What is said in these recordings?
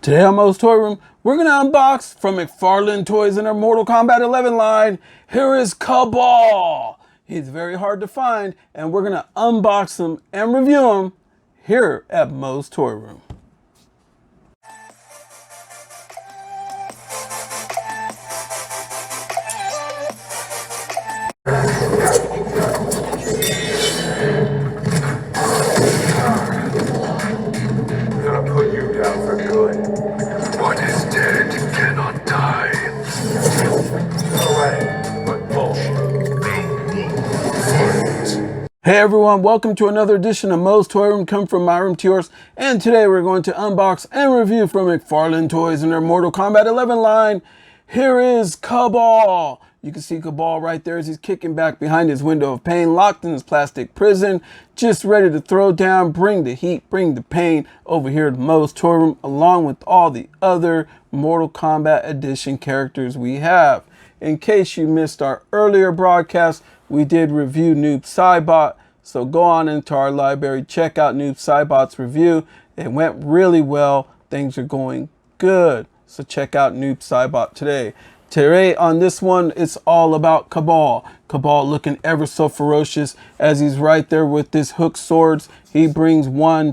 Today on MOE'S Toy Room, we're going to unbox from McFarlane Toys in their Mortal Kombat 11 line. Here is Kabal. He's very hard to find, and we're going to unbox him and review him here at MOE'S Toy Room. Put you down for good. What is dead cannot die. Alright, but bullshit. Hey everyone, welcome to another edition of MOE'S Toy Room, come from my room to yours. And today we're going to unbox and review from McFarlane Toys in their Mortal Kombat 11 line. Here is Kabal. You can see Kabal right there as he's kicking back behind his window of pain, locked in his plastic prison, just ready to throw down, bring the heat, bring the pain over here to MOE'S Toy Room, along with all the other Mortal Kombat Edition characters we have. In case you missed our earlier broadcast, we did review Noob Saibot, so go on into our library, check out Noob Saibot's review. It went really well. Things are going good. So check out Noob Saibot today. Today on this one, it's all about Kabal. Kabal looking ever so ferocious as he's right there with his hook swords. He brings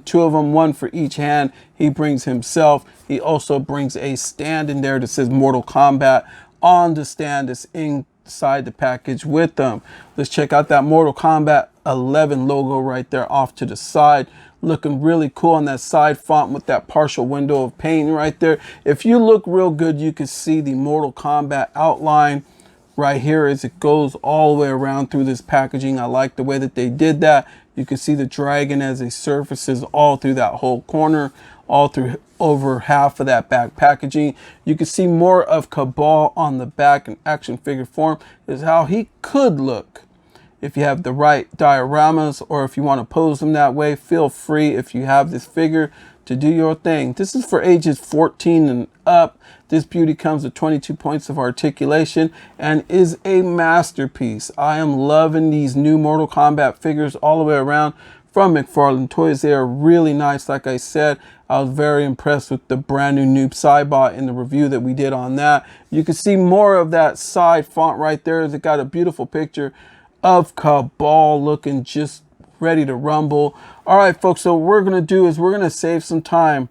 two of them, one for each hand. He brings himself. He also brings a stand in there that says Mortal Kombat on the stand that's inside the package with them. Let's check out that Mortal Kombat 11 logo right there off to the side. Looking really cool on that side font with that partial window of pain right there. If you look real good, you can see the Mortal Kombat outline right here as it goes all the way around through this packaging. I like the way that they did that. You can see the dragon as it surfaces all through that whole corner, all through over half of that back packaging. You can see more of Kabal on the back in action figure form is how he could look. If you have the right dioramas or if you want to pose them that way, feel free if you have this figure to do your thing. This is for ages 14 and up. This beauty comes with 22 points of articulation and is a masterpiece. I am loving these new Mortal Kombat figures all the way around from McFarlane Toys. They are really nice. Like I said, I was very impressed with the brand new Noob Saibot in the review that we did on that. You can see more of that side font right there as it got a beautiful picture of Kabal looking just ready to rumble. All right, folks, so what we're going to do is we're going to save some time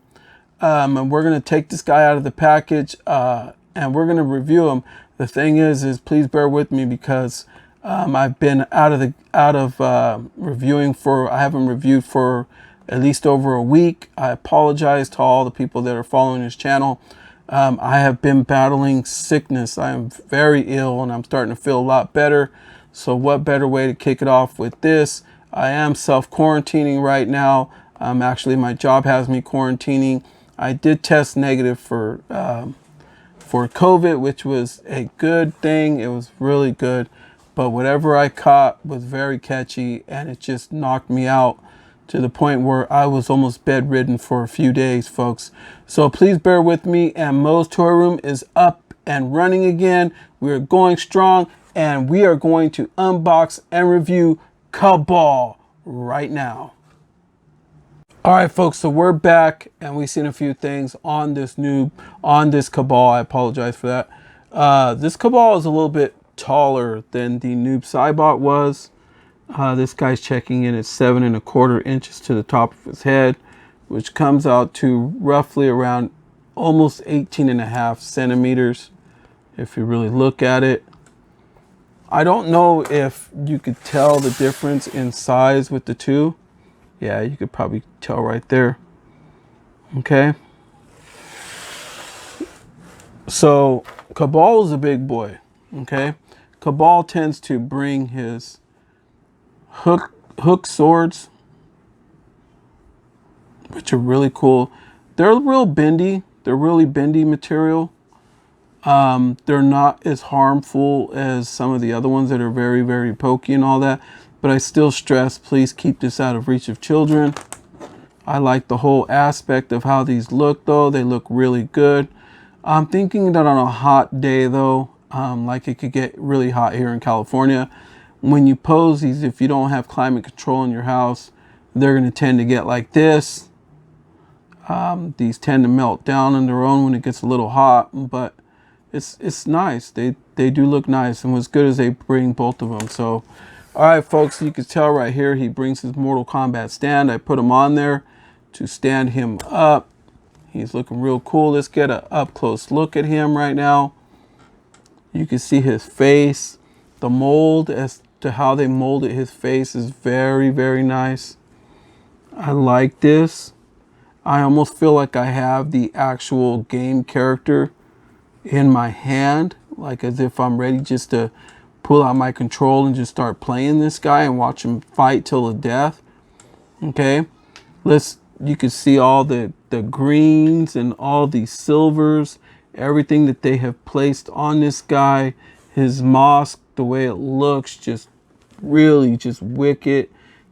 and we're going to take this guy out of the package and we're going to review him. The thing is please bear with me because I've been out of reviewing for, I haven't reviewed for at least over a week. I apologize to all the people that are following this channel. I have been battling sickness. I am very ill and I'm starting to feel a lot better. So what better way to kick it off with this? I am self-quarantining right now. Actually, my job has me quarantining. I did test negative for COVID, which was a good thing. It was really good. But whatever I caught was very catchy and it just knocked me out to the point where I was almost bedridden for a few days, folks. So please bear with me, and MOE'S Toy Room is up and running again. We're going strong. And we are going to unbox and review Kabal right now. All right, folks, so we're back and we've seen a few things on this Kabal. I apologize for that. This Kabal is a little bit taller than the Noob Saibot was. This guy's checking in at 7¼ inches to the top of his head, which comes out to roughly around almost 18½ centimeters if you really look at it. I don't know if you could tell the difference in size with the two. Yeah, you could probably tell right there. Okay. So Kabal is a big boy. Okay. Kabal tends to bring his hook swords, which are really cool. They're real bendy. They're really bendy material. They're not as harmful as some of the other ones that are very, very pokey and all that. But I still stress, please keep this out of reach of children. I like the whole aspect of how these look, though. They look really good. I'm thinking that on a hot day, though, like it could get really hot here in California, when you pose these, if you don't have climate control in your house, they're going to tend to get like this. These tend to melt down on their own when it gets a little hot, but it's nice. They do look nice, and what's good is they bring both of them. So, all right, folks, you can tell right here he brings his Mortal Kombat stand. I put him on there to stand him up. He's looking real cool. Let's get an up close look at him right now. You can see his face. The mold as to how they molded his face is very, very nice. I like this. I almost feel like I have the actual game character in my hand, like as if I'm ready just to pull out my control and just start playing this guy and watch him fight till the death. Okay, you can see all the greens and all the silvers, everything that they have placed on this guy. His mask, the way it looks, just really just wicked.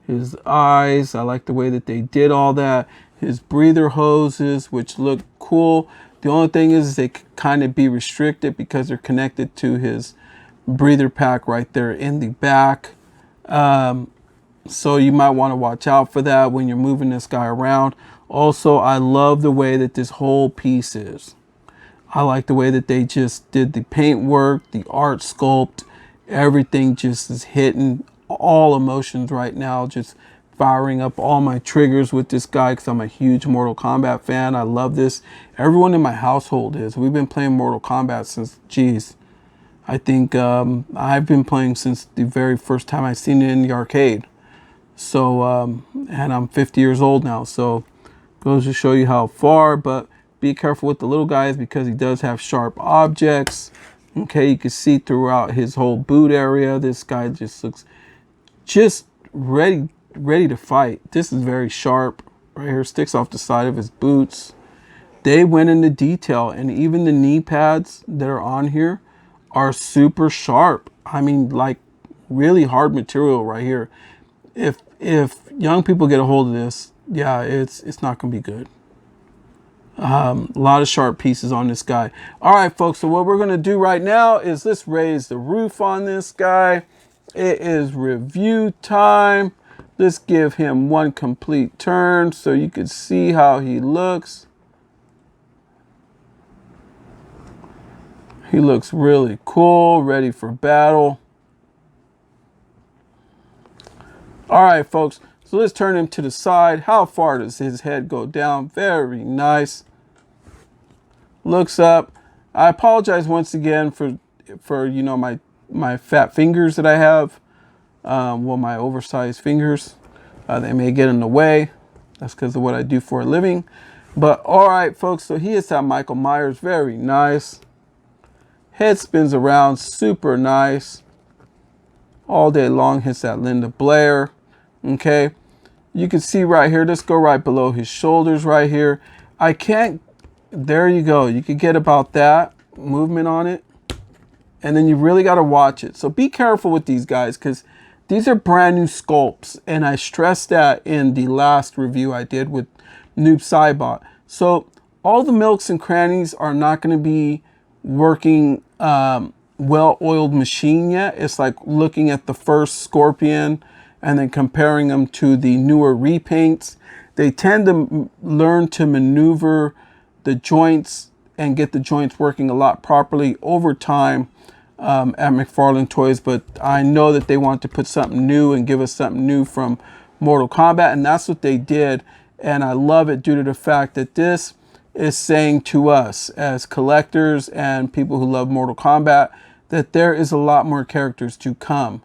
His eyes, I like the way that they did all that. His breather hoses, which look cool. The only thing is they kind of be restricted because they're connected to his breather pack right there in the back. So you might want to watch out for that when you're moving this guy around. Also, I love the way that this whole piece is. I like the way that they just did the paint work, the art sculpt, everything just is hitting all emotions right now, just firing up all my triggers with this guy because I'm a huge Mortal Kombat fan. I love this. Everyone in my household is. We've been playing Mortal Kombat since, geez, I think I've been playing since the very first time I seen it in the arcade. So, and I'm 50 years old now, so goes to show you how far, but be careful with the little guys because he does have sharp objects. Okay, you can see throughout his whole boot area. This guy just looks just ready to fight. This is very sharp right here, sticks off the side of his boots. They went into detail, and even the knee pads that are on here are super sharp. I mean, like really hard material right here. If young people get a hold of this, yeah, it's not gonna be good. A lot of sharp pieces on this guy. All right, folks, so what we're gonna do right now is let's raise the roof on this guy. It is review time. Let's give him one complete turn so you can see how he looks. He looks really cool, ready for battle. All right, folks, so let's turn him to the side. How far does his head go down? Very nice. Looks up. I apologize once again for you know, my fat fingers that I have. Well, my oversized fingers. They may get in the way. That's because of what I do for a living. But all right, folks, so he hits that Michael Myers. Very nice. Head spins around. Super nice. All day long hits that Linda Blair. Okay. You can see right here. Let's go right below his shoulders right here. I can't. There you go. You can get about that movement on it. And then you really got to watch it. So be careful with these guys because these are brand new sculpts. And I stressed that in the last review I did with Noob Saibot. So all the nooks and crannies are not going to be working well-oiled machine yet. It's like looking at the first Scorpion and then comparing them to the newer repaints. They tend to learn to maneuver the joints and get the joints working a lot properly over time at McFarlane Toys, but I know that they want to put something new and give us something new from Mortal Kombat, and that's what they did. And I love it due to the fact that this is saying to us as collectors and people who love Mortal Kombat that there is a lot more characters to come.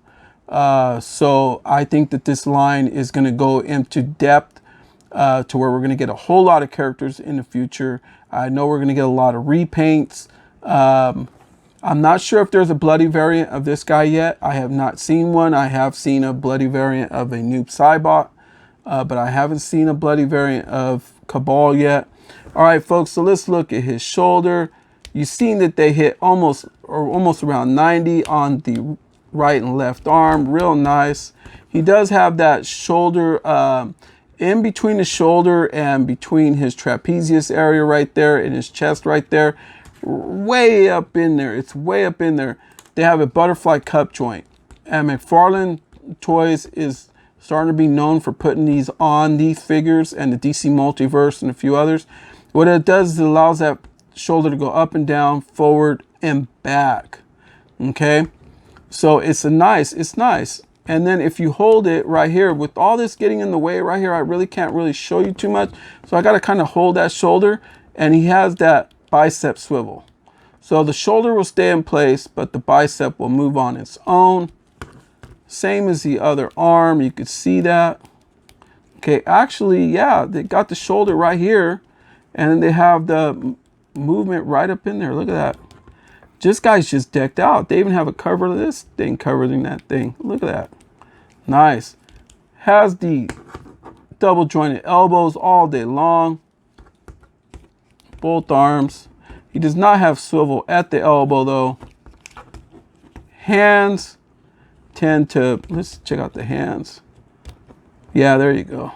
So I think that this line is going to go into depth to where we're going to get a whole lot of characters in the future. I know we're going to get a lot of repaints. I'm not sure if there's a bloody variant of this guy yet. I have not seen one. I have seen a bloody variant of a Noob Saibot, but I haven't seen a bloody variant of Kabal yet. All right, folks, so let's look at his shoulder. You've seen that they hit almost around 90 on the right and left arm. Real nice. He does have that shoulder in between the shoulder and between his trapezius area right there in his chest right there. Way up in there. It's way up in there. They have a butterfly cup joint. And McFarlane Toys is starting to be known for putting these on these figures and the DC Multiverse and a few others. What it does is it allows that shoulder to go up and down, forward and back. Okay, so it's nice. And then if you hold it right here, with all this getting in the way right here, I really can't really show you too much. So I got to kind of hold that shoulder, and he has that bicep swivel. So the shoulder will stay in place, but the bicep will move on its own. Same as the other arm, you could see that. Okay, actually, yeah, they got the shoulder right here, and they have the movement right up in there. Look at that. This guy's just decked out. They even have a cover of this thing covering that thing. Look at that. Nice. Has the double jointed elbows all day long. Both arms. He does not have swivel at the elbow though. Hands tend to, let's check out the hands. Yeah, there you go.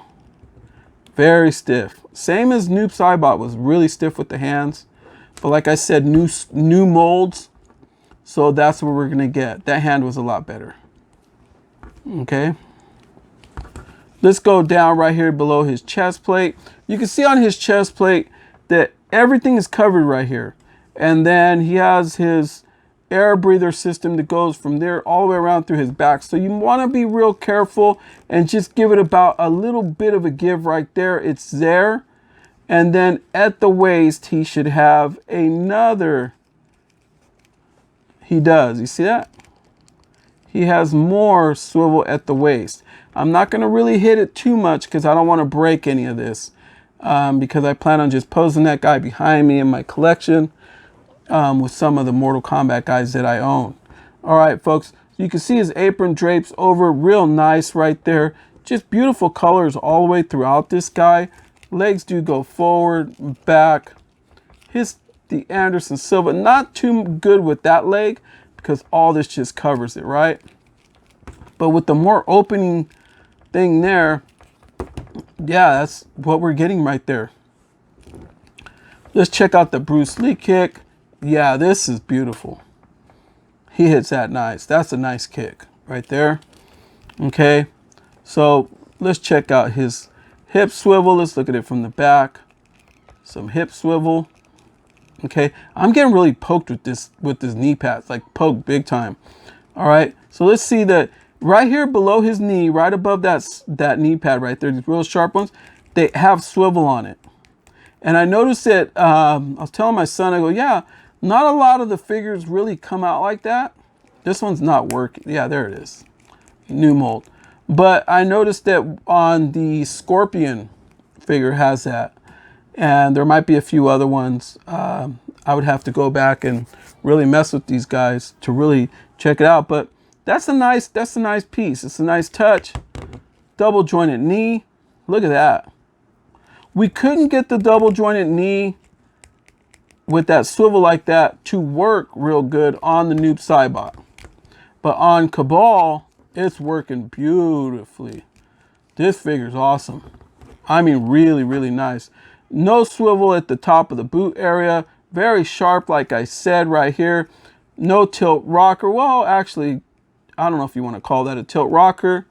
Very stiff. Same as Noob Saibot was really stiff with the hands. But like I said, new molds. So that's what we're going to get. That hand was a lot better. Okay. Let's go down right here below his chest plate. You can see on his chest plate that everything is covered right here. And then he has his air breather system that goes from there all the way around through his back. So you want to be real careful and just give it about a little bit of a give right there. It's there. And then at the waist, he should have another. He does. You see that? He has more swivel at the waist. I'm not going to really hit it too much because I don't want to break any of this. Because I plan on just posing that guy behind me in my collection with some of the Mortal Kombat guys that I own. All right, folks. You can see his apron drapes over real nice right there. Just beautiful colors all the way throughout this guy. Legs do go forward, back. The Anderson Silva, not too good with that leg because all this just covers it, right? But with the more opening thing there, yeah, that's what we're getting right there. Let's check out the Bruce Lee kick. Yeah, this is beautiful. He hits that nice. That's a nice kick right there. Okay, so let's check out his hip swivel. Let's look at it from the back. Some hip swivel. Okay, I'm getting really poked with this knee pads, like poked big time. All right, so let's see that right here below his knee, right above that knee pad right there, these real sharp ones, they have swivel on it. And I noticed that, I was telling my son, I go, yeah, not a lot of the figures really come out like that. This one's not working. Yeah, there it is. New mold. But I noticed that on the Scorpion figure has that. And there might be a few other ones. I would have to go back and really mess with these guys to really check it out. But that's a nice piece. It's a nice touch. Double jointed knee. Look at that. We couldn't get the double jointed knee with that swivel like that to work real good on the Noob Saibot. But on Kabal, it's working beautifully. This figure's awesome. I mean, really, really nice. No swivel at the top of the boot area. Very sharp, like I said right here. No tilt rocker. Well, actually, I don't know if you want to call that a tilt rocker.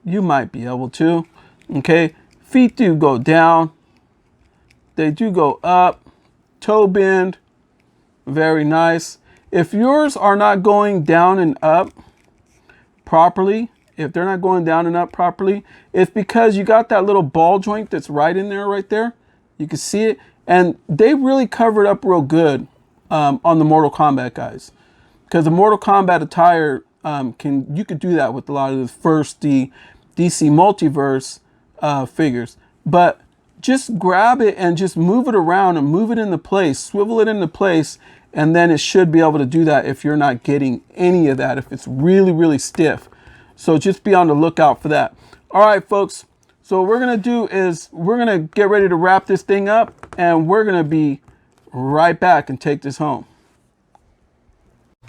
You might be able to. Okay. Feet do go down. They do go up. Toe bend. Very nice. If yours are not going down and up properly, if they're not going down and up properly, it's because you got that little ball joint that's right in there, right there. You can see it. And they really covered up real good on the Mortal Kombat guys. Because the Mortal Kombat attire, you could do that with a lot of the DC Multiverse figures. But just grab it and just move it around and move it into place. Swivel it into place. And then it should be able to do that if you're not getting any of that. If it's really, really stiff. So just be on the lookout for that. All right, folks. So what we're going to do is we're going to get ready to wrap this thing up. And we're going to be right back and take this home.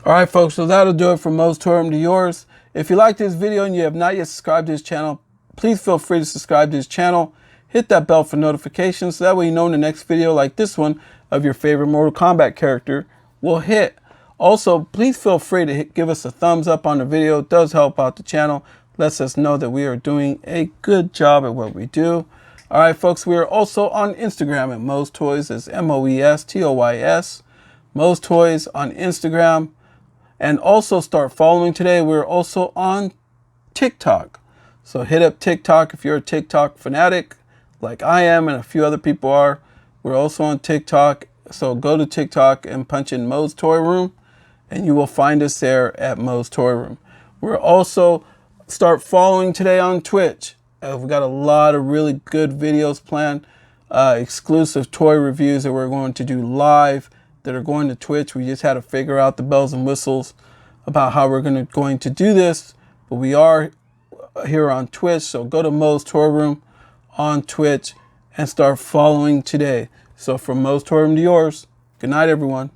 All right, folks. So that'll do it from Moe's Toy Room to yours. If you like this video and you have not yet subscribed to this channel, please feel free to subscribe to this channel. Hit that bell for notifications. So that way you know in the next video like this one of your favorite Mortal Kombat character will hit. Also, please feel free to give us a thumbs up on the video. It does help out the channel. lets us know that we are doing a good job at what we do. All right, folks, we are also on Instagram at Moe's Toys. It's MOE'S, Moe's Toys on Instagram. And also start following today. We're also on TikTok. So hit up TikTok if you're a TikTok fanatic like I am and a few other people are. We're also on TikTok. So go to TikTok and punch in Moe's Toy Room and you will find us there at Moe's Toy Room. We're also start following today on Twitch. We've got a lot of really good videos planned, exclusive toy reviews that we're going to do live that are going to Twitch. We just had to figure out the bells and whistles about how we're going to do this, but we are here on Twitch. So go to Moe's Toy Room on Twitch and start following today. So from Moe's Toy Room to yours, good night, everyone.